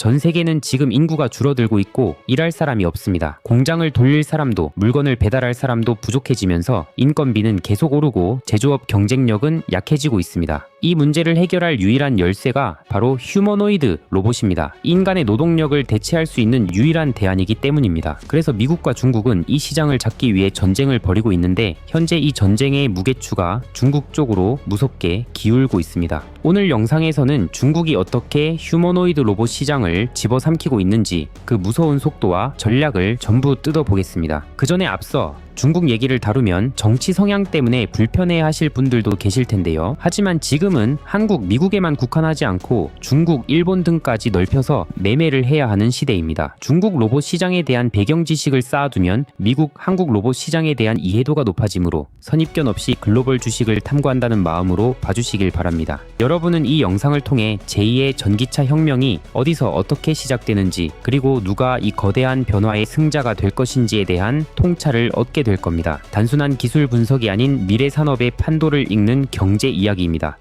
전 세계는 지금 인구가 줄어들고 있고 일할 사람이 없습니다. 공장을 돌릴 사람도 물건을 배달할 사람도 부족해지면서 인건비는 계속 오르고 제조업 경쟁력은 약해지고 있습니다. 이 문제를 해결할 유일한 열쇠가 바로 휴머노이드 로봇입니다. 인간의 노동력을 대체할 수 있는 유일한 대안이기 때문입니다. 그래서 미국과 중국은 이 시장을 잡기 위해 전쟁을 벌이고 있는데 현재 이 전쟁의 무게추가 중국 쪽으로 무섭게 기울고 있습니다. 오늘 영상에서는 중국이 어떻게 휴머노이드 로봇 시장을 집어삼키고 있는지 그 무서운 속도와 전략을 전부 뜯어보겠습니다. 그 전에 앞서 중국 얘기를 다루면 정치 성향 때문에 불편해 하실 분들도 계실 텐데요. 하지만 지금은 한국, 미국에만 국한하지 않고 중국, 일본 등까지 넓혀서 매매를 해야 하는 시대입니다. 중국 로봇 시장에 대한 배경 지식을 쌓아두면 미국, 한국 로봇 시장에 대한 이해도가 높아지므로 선입견 없이 글로벌 주식을 탐구한다는 마음으로 봐주시길 바랍니다. 여러분은 이 영상을 통해 제2의 전기차 혁명이 어디서 어떻게 시작되는지 그리고 누가 이 거대한 변화의 승자가 될 것인지에 대한 통찰을 얻게 될 겁니다. 단순한 기술 분석이 아닌 미래 산업의 판도를 읽는 경제 이야기입니다.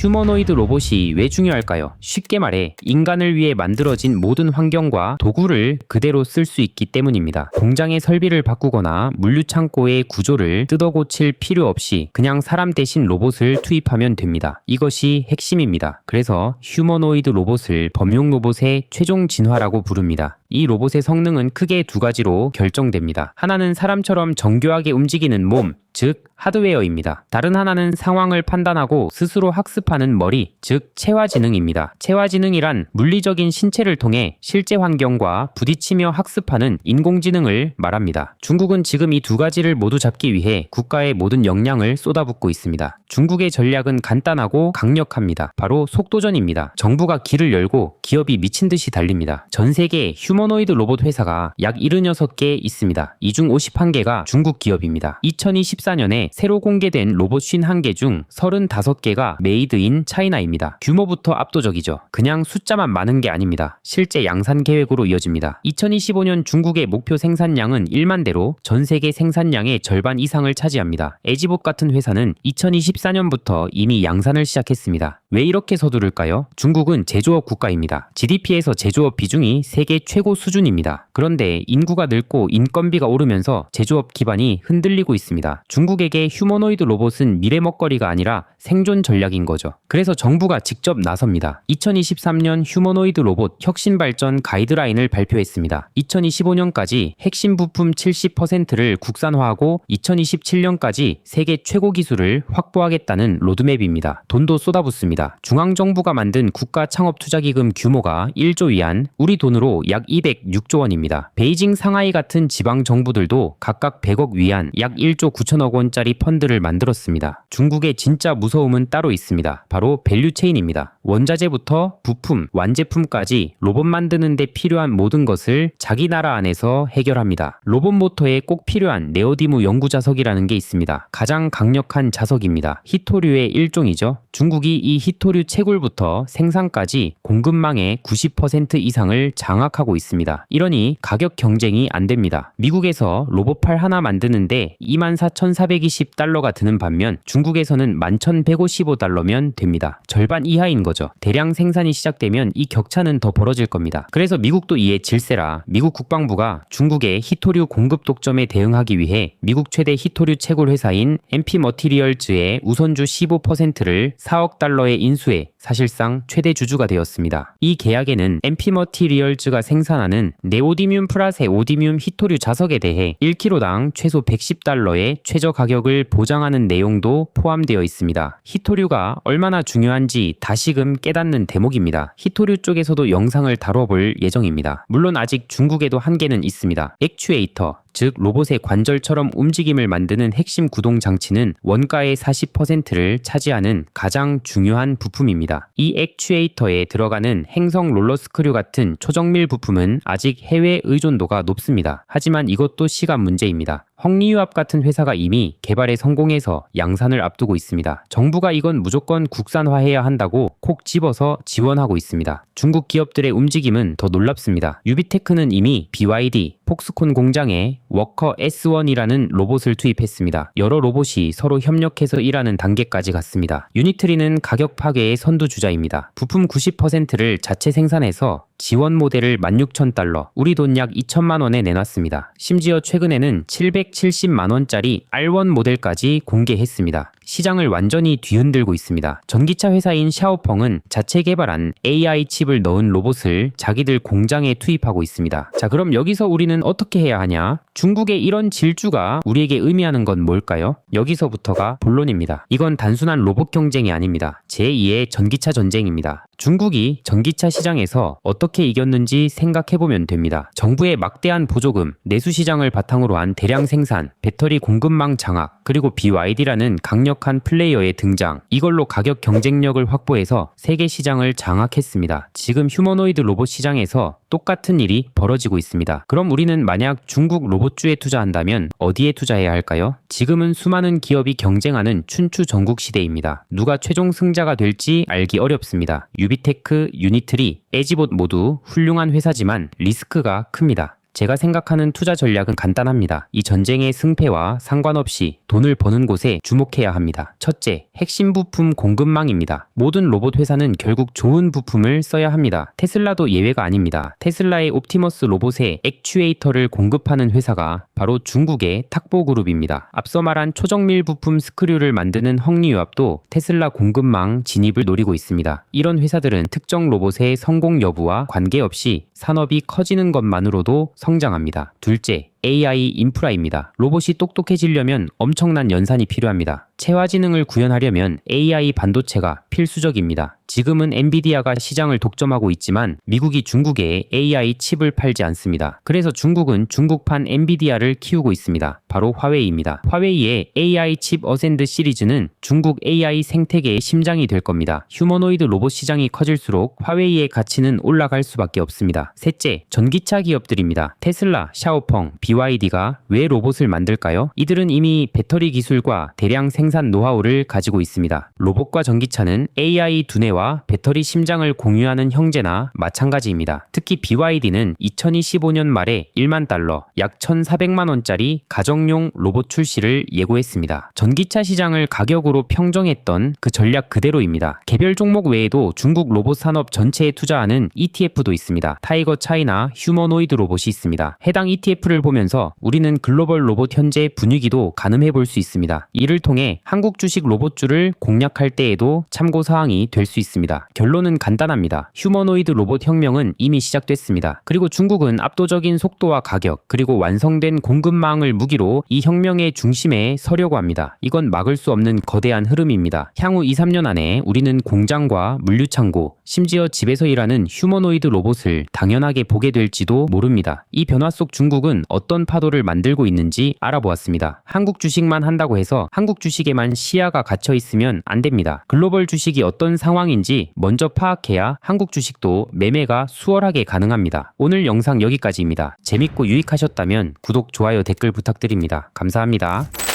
휴머노이드 로봇이 왜 중요할까요? 쉽게 말해 인간을 위해 만들어진 모든 환경과 도구를 그대로 쓸 수 있기 때문입니다. 공장의 설비를 바꾸거나 물류창고의 구조를 뜯어 고칠 필요 없이 그냥 사람 대신 로봇을 투입하면 됩니다. 이것이 핵심입니다. 그래서 휴머노이드 로봇을 범용 로봇의 최종 진화라고 부릅니다. 이 로봇의 성능은 크게 두 가지로 결정됩니다. 하나는 사람처럼 정교하게 움직이는 몸, 즉 하드웨어입니다. 다른 하나는 상황을 판단하고 스스로 학습하는 머리, 즉 체화지능입니다. 체화지능이란 물리적인 신체를 통해 실제 환경과 부딪히며 학습하는 인공지능을 말합니다. 중국은 지금 이 두 가지를 모두 잡기 위해 국가의 모든 역량을 쏟아붓고 있습니다. 중국의 전략은 간단하고 강력합니다. 바로 속도전입니다. 정부가 길을 열고 기업이 미친 듯이 달립니다. 전 세계에 휴머노이드 로봇 회사가 약 76개 있습니다. 이 중 51개가 중국 기업입니다. 2024년에 새로 공개된 로봇 51개 중 35개가 메이드 인 차이나입니다. 규모부터 압도적이죠. 그냥 숫자만 많은 게 아닙니다. 실제 양산 계획으로 이어집니다. 2025년 중국의 목표 생산량은 1만 대로 전 세계 생산량의 절반 이상을 차지합니다. 에지봇 같은 회사는 2024년부터 이미 양산을 시작했습니다. 왜 이렇게 서두를까요? 중국은 제조업 국가입니다. GDP에서 제조업 비중이 세계 최고 수준입니다. 그런데 인구가 늙고 인건비가 오르면서 제조업 기반이 흔들리고 있습니다. 중국에게 휴머노이드 로봇은 미래 먹거리가 아니라 생존 전략인 거죠. 그래서 정부가 직접 나섭니다. 2023년 휴머노이드 로봇 혁신 발전 가이드라인을 발표했습니다. 2025년까지 핵심 부품 70%를 국산화하고 2027년까지 세계 최고 기술을 확보하겠다는 로드맵입니다. 돈도 쏟아붓습니다. 중앙정부가 만든 국가창업투자기금 규모가 1조 위안, 우리 돈으로 약 206조 원입니다. 베이징, 상하이 같은 지방 정부들도 각각 100억 위안, 약 1조 9천억 원짜리 펀드를 만들었습니다. 중국의 진짜 무서움은 따로 있습니다. 바로 밸류체인입니다. 원자재부터 부품, 완제품까지 로봇 만드는 데 필요한 모든 것을 자기 나라 안에서 해결합니다. 로봇 모터에 꼭 필요한 네오디무 연구자석이라는 게 있습니다. 가장 강력한 자석입니다. 히토류의 일종이죠. 중국이 이 히토류 채굴부터 생산까지 공급망의 90% 이상을 장악하고 있습니다. 이러니 가격 경쟁이 안 됩니다. 미국에서 로봇팔 하나 만드는데 24,420달러가 드는 반면 중국에서는 11,155달러면 됩니다. 절반 이하인 거죠. 대량 생산이 시작되면 이 격차는 더 벌어질 겁니다. 그래서 미국도 이에 질세라 미국 국방부가 중국의 히토류 공급 독점에 대응하기 위해 미국 최대 히토류 채굴 회사인 MP 머티리얼즈의 우선주 15%를 4억 달러에 인수해 사실상 최대 주주가 되었습니다. 이 계약에는 MP 머티리얼즈가 생산하는 네오디뮴 플러스 오디뮴 히토류 자석에 대해 1kg당 최소 110달러의 최저 가격을 보장하는 내용도 포함되어 있습니다. 히토류가 얼마나 중요한지 다시금 깨닫는 대목입니다. 히토류 쪽에서도 영상을 다뤄볼 예정입니다. 물론 아직 중국에도 한계는 있습니다. 액추에이터, 즉 로봇의 관절처럼 움직임을 만드는 핵심 구동 장치는 원가의 40%를 차지하는 가장 중요한 부품입니다. 이 액추에이터에 들어가는 행성 롤러스크류 같은 초정밀 부품은 아직 해외 의존도가 높습니다. 하지만 이것도 시간 문제입니다. 헝리유압 같은 회사가 이미 개발에 성공해서 양산을 앞두고 있습니다. 정부가 이건 무조건 국산화해야 한다고 콕 집어서 지원하고 있습니다. 중국 기업들의 움직임은 더 놀랍습니다. 유비테크는 이미 BYD, 폭스콘 공장에 워커 S1이라는 로봇을 투입했습니다. 여러 로봇이 서로 협력해서 일하는 단계까지 갔습니다. 유니트리는 가격 파괴의 선두주자입니다. 부품 90%를 자체 생산해서 지원 모델을 16,000달러, 우리 돈 약 2천만 원에 내놨습니다. 심지어 최근에는 770만 원짜리 R1 모델까지 공개했습니다. 시장을 완전히 뒤흔들고 있습니다. 전기차 회사인 샤오펑은 자체 개발한 AI 칩을 넣은 로봇을 자기들 공장에 투입하고 있습니다. 자, 그럼 여기서 우리는 어떻게 해야 하냐? 중국의 이런 질주가 우리에게 의미하는 건 뭘까요? 여기서부터가 본론입니다. 이건 단순한 로봇 경쟁이 아닙니다. 제2의 전기차 전쟁입니다. 중국이 전기차 시장에서 어떻게 이겼는지 생각해보면 됩니다. 정부의 막대한 보조금, 내수 시장을 바탕으로 한 대량 생산, 배터리 공급망 장악, 그리고 BYD라는 강력한 플레이어의 등장, 이걸로 가격 경쟁력을 확보해서 세계 시장을 장악했습니다. 지금 휴머노이드 로봇 시장에서 똑같은 일이 벌어지고 있습니다. 그럼 우리는 만약 중국 로봇주에 투자한다면 어디에 투자해야 할까요? 지금은 수많은 기업이 경쟁하는 춘추 전국 시대입니다. 누가 최종 승자가 될지 알기 어렵습니다. 유비테크, 유니트리, 에지봇 모두 훌륭한 회사지만 리스크가 큽니다. 제가 생각하는 투자 전략은 간단합니다. 이 전쟁의 승패와 상관없이 돈을 버는 곳에 주목해야 합니다. 첫째, 핵심 부품 공급망입니다. 모든 로봇 회사는 결국 좋은 부품을 써야 합니다. 테슬라도 예외가 아닙니다. 테슬라의 옵티머스 로봇에 액추에이터를 공급하는 회사가 바로 중국의 탁보그룹입니다. 앞서 말한 초정밀 부품 스크류를 만드는 헝리유압도 테슬라 공급망 진입을 노리고 있습니다. 이런 회사들은 특정 로봇의 성공 여부와 관계없이 산업이 커지는 것만으로도 성장합니다. 둘째, AI 인프라입니다. 로봇이 똑똑해지려면 엄청난 연산이 필요합니다. 체화지능을 구현하려면 AI 반도체가 필수적입니다. 지금은 엔비디아가 시장을 독점하고 있지만 미국이 중국에 AI 칩을 팔지 않습니다. 그래서 중국은 중국판 엔비디아를 키우고 있습니다. 바로 화웨이입니다. 화웨이의 AI 칩 어센드 시리즈는 중국 AI 생태계의 심장이 될 겁니다. 휴머노이드 로봇 시장이 커질수록 화웨이의 가치는 올라갈 수밖에 없습니다. 셋째, 전기차 기업들입니다. 테슬라, 샤오펑, BYD가 왜 로봇을 만들까요? 이들은 이미 배터리 기술과 대량 생산 노하우를 가지고 있습니다. 로봇과 전기차는 AI 두뇌와 배터리 심장을 공유하는 형제나 마찬가지입니다. 특히 BYD는 2025년 말에 1만 달러, 약 1,400만 원짜리 가정용 로봇 출시를 예고했습니다. 전기차 시장을 가격으로 평정했던 그 전략 그대로입니다. 개별 종목 외에도 중국 로봇 산업 전체에 투자하는 ETF도 있습니다. 타이거 차이나 휴머노이드 로봇이 있습니다. 해당 ETF를 보면서 우리는 글로벌 로봇 현재 분위기도 가늠해 볼 수 있습니다. 이를 통해 한국 주식 로봇주를 공략할 때에도 참고사항이 될 수 있습니다. 결론은 간단합니다. 휴머노이드 로봇 혁명은 이미 시작됐습니다. 그리고 중국은 압도적인 속도와 가격, 그리고 완성된 공급망을 무기로 이 혁명의 중심에 서려고 합니다. 이건 막을 수 없는 거대한 흐름입니다. 향후 2-3년 안에 우리는 공장과 물류창고, 심지어 집에서 일하는 휴머노이드 로봇을 당연하게 보게 될지도 모릅니다. 이 변화 속 중국은 어떤 파도를 만들고 있는지 알아보았습니다. 한국 주식만 한다고 해서 한국 주식에만 시야가 갇혀 있으면 안 됩니다. 글로벌 주식이 어떤 상황인지 먼저 파악해야 한국 주식도 매매가 수월하게 가능합니다. 오늘 영상 여기까지입니다. 재밌고 유익하셨다면 구독, 좋아요, 댓글 부탁드립니다. 감사합니다.